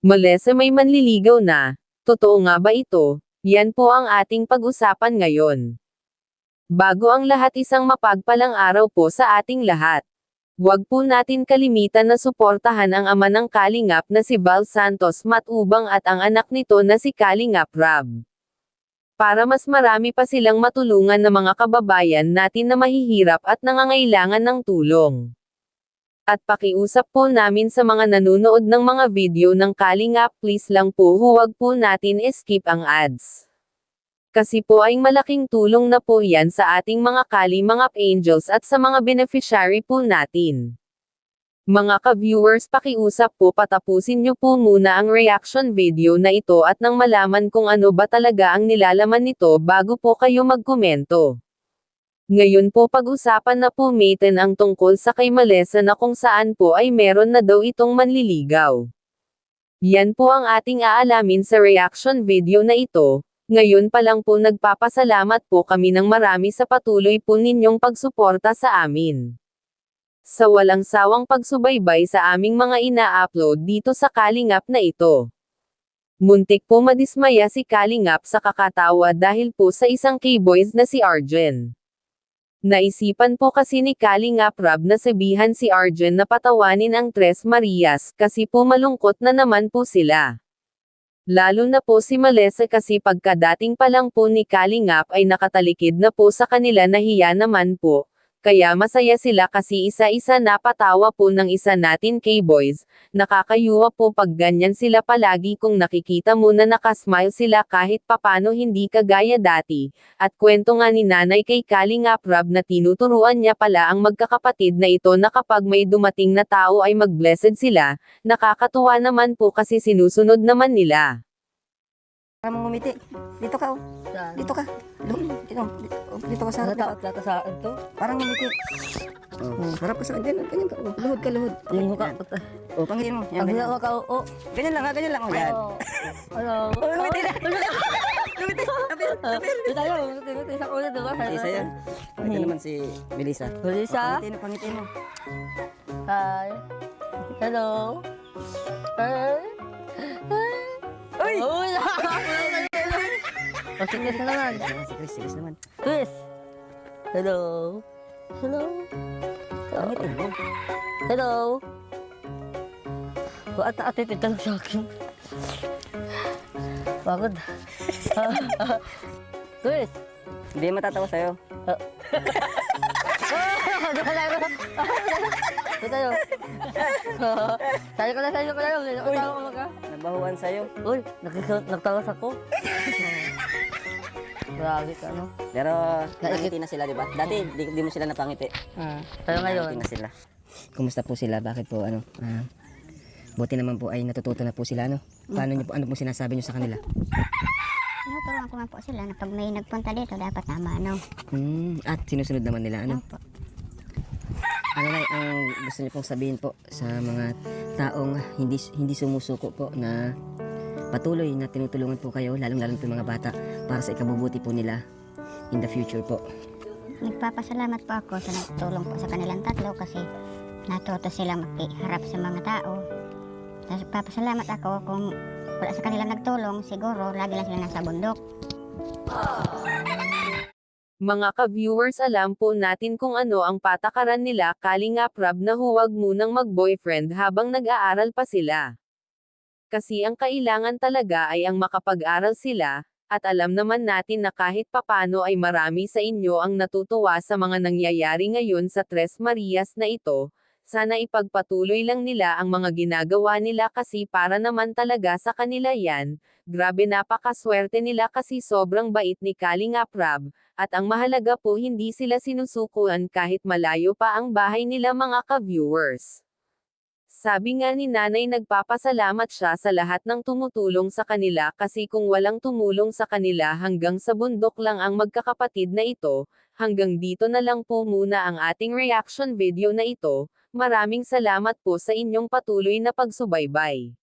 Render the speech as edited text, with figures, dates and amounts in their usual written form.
Mali sa may manliligaw na. Totoo nga ba ito? Yan po ang ating pag-usapan ngayon. Bago ang lahat, isang mapagpalang araw po sa ating lahat. Huwag po natin kalimitan na suportahan ang ama ng Kalingap na si Val Santos Matubang at ang anak nito na si Kalingap Rab. Para mas marami pa silang matulungan na mga kababayan natin na mahihirap at nangangailangan ng tulong. At pakiusap po namin sa mga nanonood ng mga video ng Kalingap, please lang po huwag po natin skip ang ads. Kasi po ay malaking tulong na po yan sa ating mga Kalingap Angels at sa mga beneficiary po natin. Mga ka-viewers, pakiusap po patapusin nyo po muna ang reaction video na ito at nang malaman kung ano ba talaga ang nilalaman nito bago po kayo magkomento. Ngayon po pag-usapan na po natin ang tungkol sa kay Melissa na kung saan po ay meron na daw itong manliligaw. Yan po ang ating aalamin sa reaction video na ito. Ngayon pa lang po nagpapasalamat po kami ng marami sa patuloy po ninyong pagsuporta sa amin. Sa walang sawang pagsubaybay sa aming mga ina-upload dito sa Kalingap na ito. Muntik po madismaya si Kalingap sa kakatawa dahil po sa isang K-boys na si Arjen. Naisipan po kasi ni Kalingap Rab na sabihan si Arjen na patawanin ang Tres Marias kasi po malungkot na naman po sila. Lalo na po si Melissa kasi pagkadating pa lang po ni Kalingap ay nakatalikid na po sa kanila, nahiya naman po. Kaya masaya sila kasi isa-isa napatawa po ng isa natin K-boys. Nakakayuwa po pag ganyan sila palagi kung nakikita mo na nakasmile sila kahit papano, hindi kagaya dati. At kwento nga ni nanay kay Kalingap Rab na tinuturuan niya pala ang magkakapatid na ito na kapag may dumating na tao ay mag-blessed sila. Nakakatuwa naman po kasi sinusunod naman nila. Para mong ngumiti. Dito ka, oh. Dito ka. Dito ka sa harap. Saan to? Parang ngumiti. Oh, harap ka sa ganyan. Ganyan ka. Oh. Luhod ka, luhod. Yung mukha. Oh, pangitin mo. Yan, Ang ganyan. hinawa ka, oo. Ganyan lang, ha? Ganyan lang. Oh, yan. Hello. Oh, ngumiti na. Ngumiti. Apil. Ito tayo. Isang ulit, diba? Isa yan. Oh, ito naman si Melissa. Melissa. Pangitin mo. Hi. Hello. Hi. Uy! Uy! O, si Chris na naman. Si Chris naman. Chris. Hello. Hello. Pangitin mo. Hello. Ba't na-attitude ka lang sa akin? Pagod. Chris. Hindi matatawa sa'yo. Ito tayo. Sayo ko na. Nagtawa mo ka. Nabahuan sa'yo. Uy, nagtawas ako. Grabe ka, no? Pero nakangiti na sila, di ba? Dati, di mo sila napangiti. Tayo ngayon. Nakangiti na sila. Kumusta po sila? Bakit po, buti naman po ay natututo na po sila, ano? Paano niyo po, ano po sinasabi niyo sa kanila? Tinuturuan ko nga po sila na pag may nagpunta dito, dapat tama, ano? At sinusunod naman nila, ano? Opo. Ano na ang gusto niyo pong sabihin po sa mga taong hindi sumusuko po na patuloy na tinutulungan po kayo, lalong-lalo po yung mga bata para sa ikabubuti po nila in the future po. Nagpapasalamat po ako sa nagtulong po sa kanilang tatlo kasi natuto silang makiharap sa mga tao. Tapos papasalamat ako kung wala sa kanilang nagtulong, siguro lagi lang sila nasa bundok. Mga ka-viewers, alam po natin kung ano ang patakaran nila Kalingap Rab na huwag munang mag-boyfriend habang nag-aaral pa sila. Kasi ang kailangan talaga ay ang makapag-aral sila, at alam naman natin na kahit papano ay marami sa inyo ang natutuwa sa mga nangyayari ngayon sa Tres Marias na ito. Sana ipagpatuloy lang nila ang mga ginagawa nila kasi para naman talaga sa kanila yan. Grabe, napakaswerte nila kasi sobrang bait ni Kalingap Rab, at ang mahalaga po hindi sila sinusukuan kahit malayo pa ang bahay nila, mga ka-viewers. Sabi nga ni nanay, nagpapasalamat siya sa lahat ng tumutulong sa kanila kasi kung walang tumulong sa kanila hanggang sa bundok lang ang magkakapatid na ito. Hanggang dito na lang po muna ang ating reaction video na ito. Maraming salamat po sa inyong patuloy na pagsubaybay.